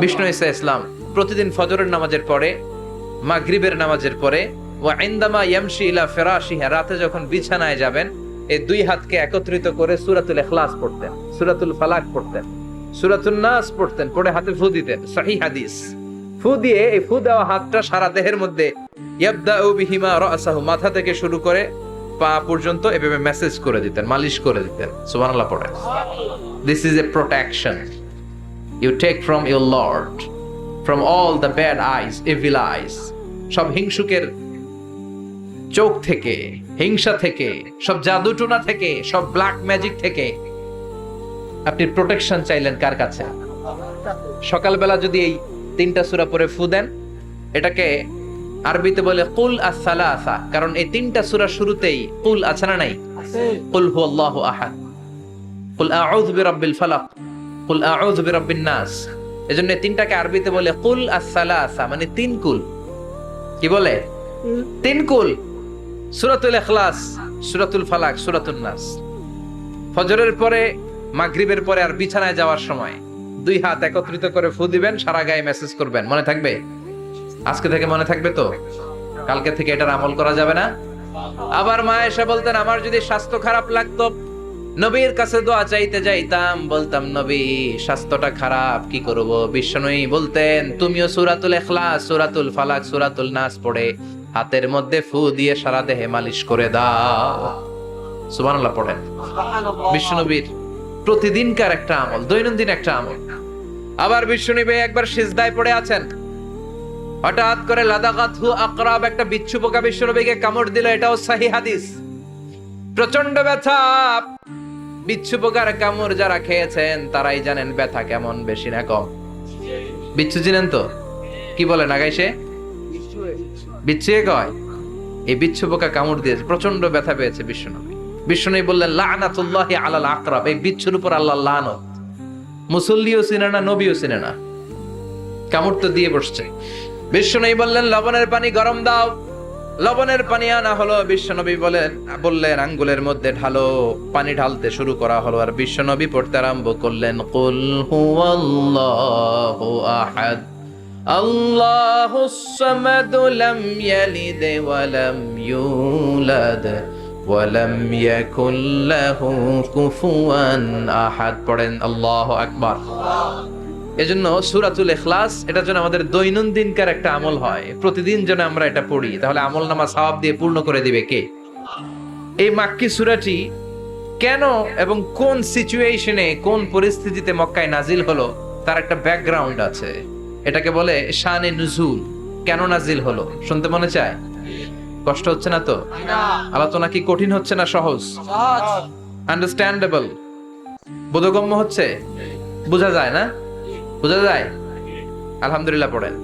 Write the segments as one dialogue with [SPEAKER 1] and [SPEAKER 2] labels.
[SPEAKER 1] বিষ্ণু ঈসা ইসলাম প্রতিদিন ফজরের নামাজের পরে, মাগরিবের নামাজের পরে, ওয়া ইনদামা ইয়ামশি ইলা ফিরাশিহি, রাতে যখন বিছানায় যাবেন, এই দুই হাতকে একত্রিত করে সূরাতুল ইখলাস পড়তেন, সূরাতুল ফালাক পড়তেন, সূরাতুন নাস পড়তেন, পড়ে হাতে ফু দিতেন। সহিহ হাদিস। ফু দিয়ে এই ফু দেওয়া হাতটা সারা দেহের মধ্যে ইয়াবদাউ বিহিমা রাসাহু, মাথা থেকে শুরু করে পা পর্যন্ত এভাবে মেসেজ করে দিতেন, মালিশ করে দিতেন। সুবহানাল্লাহ পড়েন। This is a protection you take from your Lord, from all the bad eyes, evil eyes, সব হিংসুকের চোখ থেকে, হিংসা থেকে, সব জাদুটোনা থেকে, সব ব্ল্যাক ম্যাজিক থেকে আপনি প্রোটেকশন চাইলেন কার কাছে? সকালবেলা যদি এই তিনটা সূরা পড়ে ফু দেন, এটাকে আরবিতে বলে কুল আস-সালাসা, কারণ এই তিনটা সূরা শুরুতেই কুল আছে না নাই? কুল হুয়াল্লাহু আহাদ, কুল আউযু বিরাব্বিল ফালাক, কুল আউযু বিরাব্বিন নাস। এজন্য তিনটাকে আরবিতে বলে কুল আস-সালাসা, মানে তিন কুল। কি বলে? তিন কুল। সূরাতুল ইখলাস, সূরাতুল ফালাক, সূরাতুন নাস। ফজরের পরে, মাগরিবের পরে আর বিছানায় যাওয়ার সময় দুই হাত একত্রিত করে ফু দিবেন, সারা গায়ে মেসেজ করবেন। মনে থাকবে? আজকে থেকে মনে থাকবে তো? কালকে থেকে এটার আমল করা যাবে না? আবার মা এসে বলতেন, আমার যদি স্বাস্থ্য খারাপ লাগতো, নবীর কাছে দোয়া চাইতে যাইতাম, বলতাম নবী স্বাস্থ্যটা খারাপ, কি করব? বিশ্বনবী বলতেন, তুমিও সূরাতুল ইখলাস, সূরাতুল ফালাক, সূরাতুল নাস পড়ে হাতের মধ্যে ফু দিয়ে সারা দেহে মালিশ করে দাও। সুবহানাল্লাহ পড়েন। বিশ্বনবীর প্রতিদিনকার একটা আমল, দৈনন্দিন একটা আমল। আবার বিশ্বনবী একবার সিজদায় পড়ে আছেন, হঠাৎ করে লাদাগাতহু আকরাব, একটা বিচ্ছু পোকা বিশ্বনবীকে কামড় দিল। এটাও সহিহ হাদিস। প্রচন্ড ব্যথা। বিচ্ছু পোকার কামড় যারা খেয়েছেন তারাই জানেন ব্যথা কেমন, বেশি না কম? বিচ্ছু চিনেন তো? কি বলে নাগাইছে? বিচ্ছু কয়। এই বিচ্ছু পোকা কামড় দিয়েছে, প্রচন্ড ব্যথা পেয়েছে বিশ্বনবী। বিশ্বনবী বললেন, লানাতুল্লাহি আলাল আকরাব, এই বিচ্ছুর উপর আল্লাহর লানত। মুসল্লিও চিনে না, নবীও চিনে না, কামড় তো দিয়ে বসছে। বিশ্বনবী বললেন, লবণের পানি গরম দাও। লবণের পানি আনা হলো। বিশ্বনবী বললেন আঙ্গুলের মধ্যে ঢালো। পানি ঢালতে শুরু করা হলো, আর বিশ্বনবী পড়তে আরম্ভ করলেন, কুল হুয়াল্লাহু আহাদ, আল্লাহুস সামাদ, লাম ইয়ালিদ ওয়া লাম ইউলাদ ওয়া লাম ইয়াকুল লাহু কুফুয়ান আহাদ। পড়েন আল্লাহু আকবার। এজন্য সূরাতুল ইখলাস, এটার জন্য আমাদের দৈনন্দিনকার একটা আমল হয়, প্রতিদিন যেন আমরা এটা পড়ি, তাহলে আমলনামা সওয়াব দিয়ে পূর্ণ করে দিবে কে? এই মাক্কি সূরাটি কেন এবং কোন সিচুয়েশনে, কোন পরিস্থিতিতে মক্কায় নাজিল হলো, তার একটা ব্যাকগ্রাউন্ড আছে। এটাকে বলে শানে নুজুল। কেন নাজিল হলো শুনতে মনে চায়? কষ্ট হচ্ছে না তো? আলোচনা কি কঠিন হচ্ছে না সহজ? আন্ডারস্ট্যান্ডেবল, বোধগম্য হচ্ছে? বোঝা যায় না? বোঝা যায়? আলহামদুলিল্লাহ পড়েন।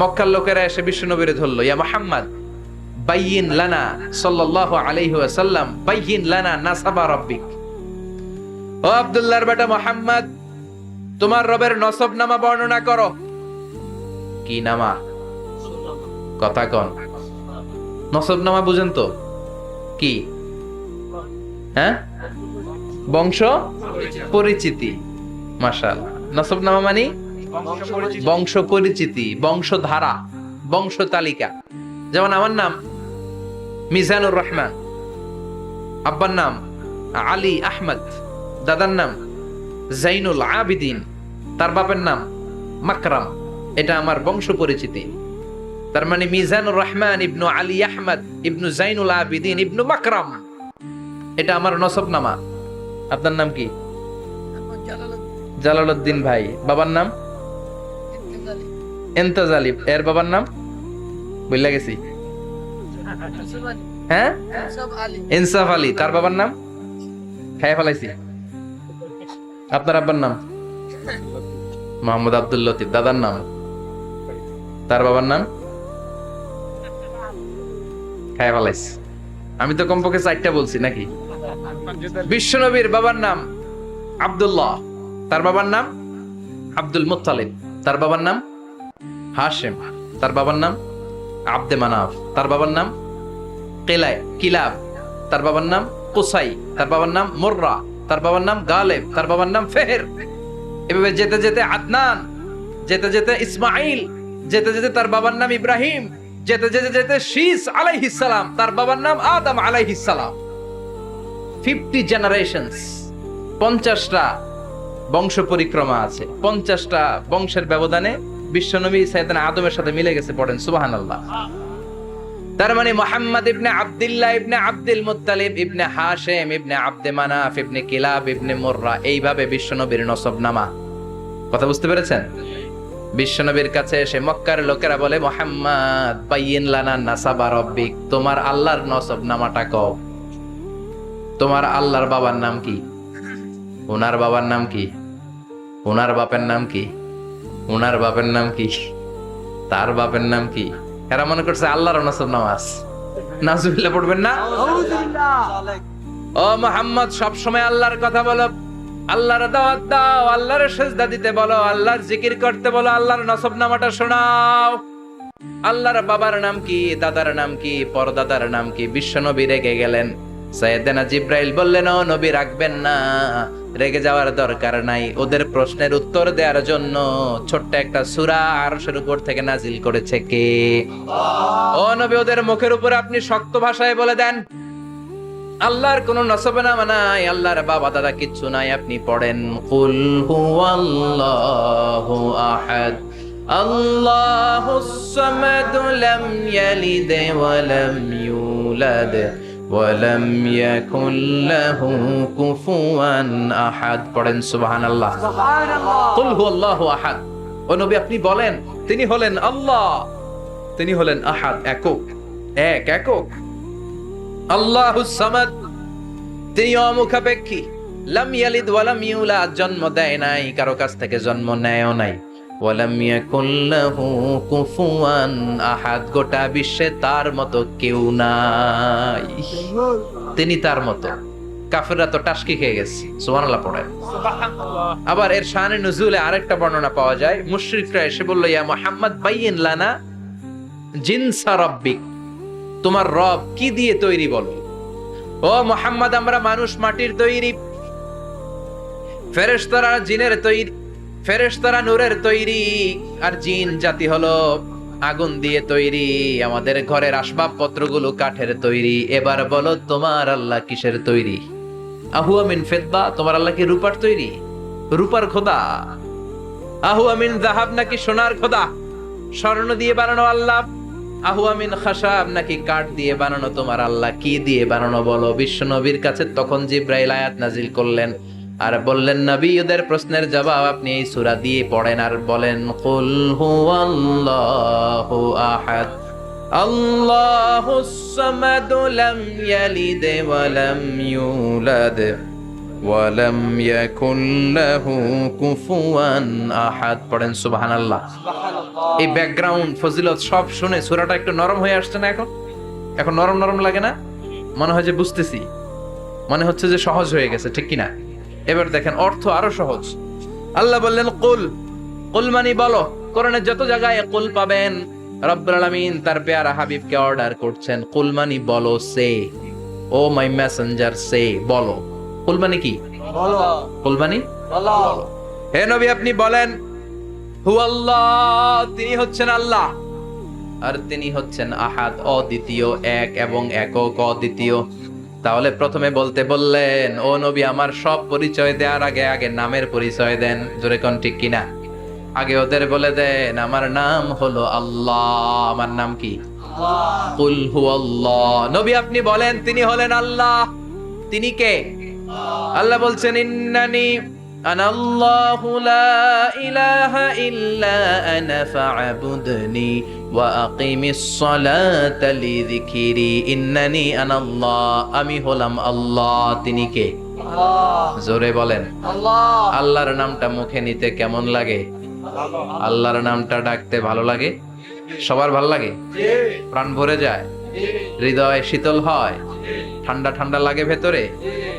[SPEAKER 1] মক্কার লোকেরা এসে বিশ্বনবীরে ধরলো, ইয়া মুহাম্মদ বাইয়িন লানা সাল্লাল্লাহু আলাইহি ওয়াসাল্লাম, বাইয়িন লানা নাসাবা রাব্বিক। ও আব্দুল্লাহর বেটা মুহাম্মদ, তোমার রবের নসব নামা বর্ণনা করো। কি নামা? কথা কন। নসব নামা বুঝেন তো? কি? হ্যাঁ, বংশ পরিচিতি। মাশাআল্লাহ। নসব নামা মানে বংশ পরিচিতি, বংশধারা, বংশ তালিকা। যেমন আমার নাম মিজানুর রহমান, আব্বার নাম আলী আহমদ, দাদার নাম জাইনুল আবিদিন, তার বাপের নাম মাকরাম। এটা আমার বংশ পরিচিতি। তার মানে মিজানুর রহমান ইবনু আলী আহমদ ইবনু জাইনুল আবিদিন ইবনু মাকরাম, এটা আমার নসব নামা। আপনার নাম কি? জালালউদ্দিন ভাই। বাবার নাম ইন্তাজালি। এর বাবার নাম বইলা গেছি। হ্যাঁ, ইনসাফ আলী। তার বাবার নাম খায় ফেলাইছি। আপনার আব্বার নাম মোহাম্মদ আব্দুল লতিফ। দাদার নাম, তার বাবার নাম খায় ফেলাইছি। আমি তো কমপক্ষে 4টা বলছি নাকি? বিশ্বনবীর বাবার নাম আব্দুল্লাহ, তার বাবার নাম আব্দুল মুত্তালিব, তার বাবার নাম হাশিম, তার বাবার নাম আব্দে মানাফ, তার বাবার নাম কিলাব, তার বাবার নাম কুসাই, তার বাবার নাম মুররা, তার বাবার নাম গালেব, তার বাবার নাম ফেহের। এভাবে যেতে যেতে আদনান, যেতে যেতে ইসমাইল, যেতে যেতে তার বাবার নাম ইব্রাহিম, যেতে যেতে যেতে শীস আলাইহিস সালাম, তার বাবার নাম আদম আলাইহিস সালাম। 50 জেনারেশনস, 50টা বংশ পরিক্রমা আছে। 50টা বংশের ব্যবধানে বিশ্বনবী সাইয়েদনা আদমের সাথে মিলে গেছে। পড়েন সুবহানাল্লাহ। তার মানে মুহাম্মদ ইবনে আব্দুল্লাহ ইবনে আব্দুল মুত্তালিব ইবনে হাশিম ইবনে আব্দে মানাফ ইবনে কিলাব ইবনে মুররা, এইভাবে বিশ্বনবীর নসবনামা। কথা বুঝতে পেরেছেন? বিশ্বনবীর কাছে এসে মক্কার লোকেরা বলে, মুহাম্মদ বাইয়িন লানা নাসাবা রাব্বিক, তোমার আল্লাহর নসবনামাটা কও। তোমার আল্লাহর বাবার নাম কি? ওনার বাবার নাম কি? ওনার বাপের নাম কি? ওনার বাপের নাম কি? তার বাপের নাম কি? এরা মনে করছে আল্লাহর নসবনামা আছে। নাউজুবিল্লাহ পড়বেন না? ও মুহাম্মদ, সব সময় আল্লাহর কথা বলো, আল্লাহর দাওয়াত দাও, আল্লাহর সিজদা দিতে বলো, আল্লাহর জিকির করতে বলো, আল্লাহর নসবনামাটা শোনাও। আল্লাহর বাবার নাম কি? দাদার নাম কি? পরদাদার নাম কি? বিশ্বনবী রেগে গেলেন। সাইয়েদনা জিব্রাইল বললেন, ও নবী রাখবেন না, রেগে যাওয়ার দরকার নাই। ওদের প্রশ্নের উত্তর দেওয়ার জন্য ছোট্ট একটা সূরা আরশের উপর থেকে নাজিল করেছে কে? ও নবী, ওদের মুখের উপরে আপনি শক্ত ভাষায় বলে দেন, আল্লাহর কোন নসবনামা নাই, আল্লাহর বাবা দাদা কিচ্ছু নাই। আপনি পড়েন, কুল হুয়াল্লাহু আহাদ আল্লাহুস সামাদ লাম ইয়ালিদ ওয়া লাম ইউলাদ ওয়া লাম ইয়াকুল লাহু কুফুয়ান আহাদ। পড়েন সুবহানাল্লাহ। কুল হুয়াল্লাহু আহাদ। ও নবী, আপনি বলেন, তিনি হলেন আল্লাহ, তিনি হলেন আহাদ, একক, একক। আল্লাহুস সামাদ, তিনি অমুখাপেক্ষী। লাম ইয়ালিদ ওয়া লাম ইউলাদ, জন্ম দেয় নাই, কারো কাছ থেকে জন্ম নেয়ও নাই। ওয়া লাম ইয়াকুল লাহু কুফুয়ান আহাদ, গোটা বিশ্বে তার মতো কেউ নাই, তিনি তার মতো। কাফেররা তো টাসকি খেয়ে গেছে। সুবহানাল্লাহ পড়েন। আবার এর শানে নুজুলে আরেকটা বর্ণনা পাওয়া যায়। মুশরিকরা এসে বলল, ইয়া মুহাম্মদ বাইয়িন লানা জিনসা রাব্বিক, তোমার রব কি দিয়ে তৈরি বলো। ও মুহাম্মদ, আমরা মানুষ মাটির তৈরি, ফেরেশতারা জিনের তৈরি, ফেরেশতারা নূরের তৈরি, আর জিন জাতি হলো আগুন দিয়ে তৈরি। আমাদের ঘরের আসবাবপত্রগুলো কাঠের তৈরি। এবার বলো, তোমার আল্লাহ কিসের তৈরি? আহুয়া মিন ফিদ্দা, তোমার আল্লাহ কি রূপার তৈরি? রূপার খোদা? আহুয়া মিন যাহাব, নাকি সোনার খোদা, স্বর্ণ দিয়ে বানানো আল্লাহ? আহুয়া মিন খাশাব, নাকি কাঠ দিয়ে বানানো তোমার আল্লাহ? কি দিয়ে বানানো বলো। বিশ্ব নবীর কাছে তখন জিব্রাইল আয়াত নাজিল করলেন আর বললেন, নবী, ওদের প্রশ্নের জবাব আপনি এই সূরা দিয়ে পড়েন আর বলেন, কুল হুয়াল্লাহু আহাদ আল্লাহুস সামাদ লাম ইয়ালিদ ওয়া লাম ইউলাদ ওয়া লাম ইয়াকুল লাহু কুফুয়ান আহাদ। পড়েন সুবহানাল্লাহ। এই ব্যাকগ্রাউন্ড ফজিলত সব শুনে সূরাটা একটু নরম হয়ে আসছে না? এখন নরম নরম লাগে না? মনে হয় যে বুঝতেছি, মনে হচ্ছে যে সহজ হয়ে গেছে, ঠিক কিনা? এবার দেখেন অর্থ আরো সহজ। আল্লাহ বললেন কুল, কুল মানে বলো। কোরআনের যত জায়গায় কুল পাবেন, রব্বুল আলামিন তার পেয়ারা হাবিবকে অর্ডার করছেন, কুল মানে বলো, সে, ও মাই মেসেঞ্জার, সে, বলো। কুল মানে কি? বলো। কুল মানে বলো। হে নবী, আপনি বলেন, হুয়াল্লাহ, তিনি হচ্ছেন আল্লাহ, আর তিনি হচ্ছেন আহাদ, অদ্বিতীয়, এক এবং একক, অদ্বিতীয়। তাহলে প্রথমে বলতে বললেন, ও নবী, আমার সব পরিচয় দেওয়ার আগে আগে নামের পরিচয় দেন। জোরে কোন ঠিক কিনা? আগে ওদের বলে দেন, আমার নাম হলো আল্লাহ। আমার নাম কি? কুল হুয়াল্লাহ। নবী, আপনি বলেন, তিনি হলেন আল্লাহ। তিনি কে? আল্লাহ বলছেন, ইন্নানি আনাল্লাহু লা ইলাহা ইল্লা আনা ফা'বুদনি ওয়া আকিমিস সালাতা লিযিকরি। ইন্নানি আনাল্লাহ, আমি হলাম আল্লাহ। তিনি কে? আল্লাহ। জোরে বলেন আল্লাহ। আল্লাহর নামটা মুখে নিতে কেমন লাগে? আল্লাহর নামটা ডাকতে ভালো লাগে? সবার ভালো লাগে? প্রাণ ভরে যায়, হৃদয় শীতল হয়, ঠান্ডা ঠান্ডা লাগে ভেতরে।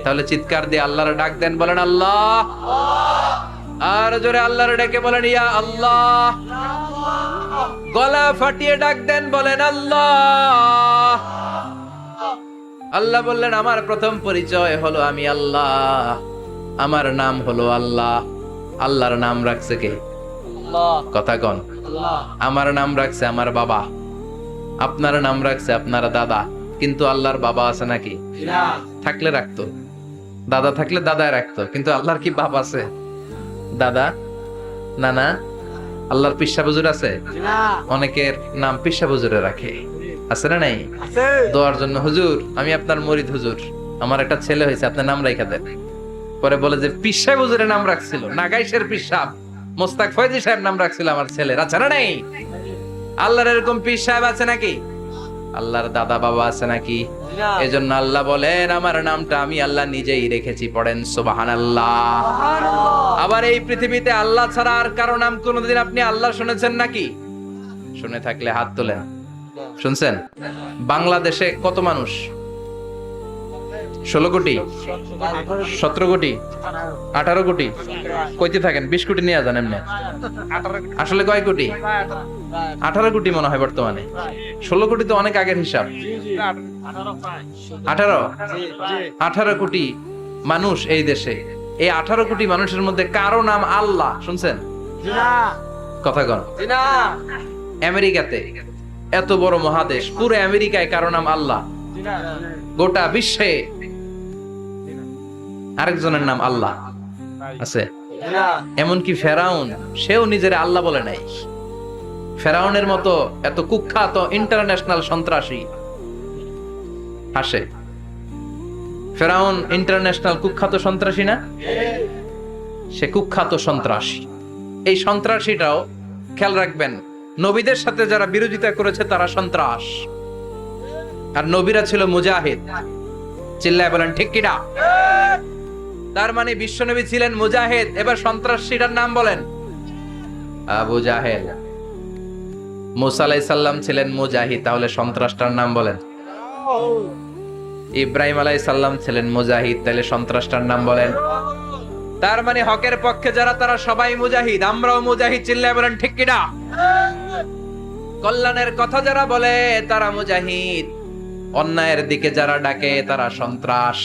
[SPEAKER 1] তাহলে চিৎকার দিয়ে আল্লাহর ডাক দেন, বলেন আল্লাহ। আর জোরে আল্লাহর ডেকে বলেন, ইয়া আল্লাহ। গলা ফাটিয়ে ডাক দেন, বলেন আল্লাহ। আল্লাহ বললেন, আমার প্রথম পরিচয় হলো আমি আল্লাহ, আমার নাম হলো আল্লাহ। আল্লাহর নাম রাখছে কে? কথা কন। আমার নাম রাখছে আমার বাবা, আপনার নাম রাখছে আপনার দাদা, কিন্তু আল্লাহর বাবা আছে নাকি? থাকলে রাখতো, দাদা থাকলে দাদায় রাখতো, কিন্তু আল্লাহর কি বাপ আছে? দাদা, নানা, আল্লাহর পিসা হুজুর আছে? অনেকের নাম পিসা হুজুরে রাখে, আছে না নাই? দোয়ার জন্য, হুজুর আমি আপনার মরিদ হুজুর, আমার একটা ছেলে হয়েছে, আপনার নাম রাখা দেন। পরে বলে যে পিসা হুজুরের নাম রাখছিল, নাগাইশের পিসা মোস্তাক ফয়জি সাহেব নাম রাখছিল আমার ছেলের, আছে না নাই? আল্লাহর এরকম পীর সাহেব আছে নাকি? আল্লাহর দাদা বাবা আছে নাকি? এজন্য আল্লাহ বলেন আমার নামটা আমি আল্লাহ নিজেই রেখেছি, পড়েন সুবহানাল্লাহ। আবার এই পৃথিবীতে আল্লাহ ছাড়া আর কারো নাম কোনোদিন আপনি আল্লাহ শুনেছেন নাকি? শুনে থাকলে হাত তোলেন। শুনছেন? বাংলাদেশে কত মানুষ? 16 কোটি, 17 কোটি, 18 কোটি? কইতে থাকেন, 20 কোটি নিয়ে যান এমনি। আসলে কয় কোটি? 18 কোটি মনে হয় বর্তমানে। 16 কোটি তো অনেক আগের হিসাব। 18 কোটি মানুষ এই দেশে। এই 18 কোটি মানুষের মধ্যে কারো নাম আল্লাহ শুনছেন? কথা কন। আমেরিকাতে, এত বড় মহাদেশ, পুরো আমেরিকায় কারো নাম আল্লাহ? গোটা বিশ্বে আরেকজনের নাম আল্লাহ আছে? এমনকি ফেরাউন, সেও নিজের আল্লাহ বলে নাই। ফেরাউনের মতো এত কুখ্যাত ইন্টারন্যাশনাল সন্ত্রাসী আসে। ফেরাউন ইন্টারন্যাশনাল কুখ্যাত সন্ত্রাসী না? সে কুখ্যাত সন্ত্রাসী। এই সন্ত্রাসীটাও, খেয়াল রাখবেন, নবীদের সাথে যারা বিরোধিতা করেছে তারা সন্ত্রাস, আর নবীরা ছিল মুজাহিদ। চিল্লায় বলেন ঠিক কিনা? তার মানে বিশ্বনবী ছিলেন মুজাহিদ। এবার সন্ত্রাসীটার নাম বলেন। আবু জাহেল। মুসা আলাইহিস সালাম ছিলেন মুজাহিদ, তাহলে সন্ত্রাসটার নাম বলেন। ইব্রাহিম আলাইহিস সালাম ছিলেন মুজাহিদ, তাহলে সন্ত্রাসটার নাম বলেন। তার মানে হকের পক্ষে যারা তারা সবাই মুজাহিদ, আমরাও মুজাহিদ। চিল্লায় বলেন ঠিক কিনা? কল্যাণের কথা যারা বলে তারা মুজাহিদ, অন্যায়ের দিকে যারা ডাকে তারা সন্ত্রাস।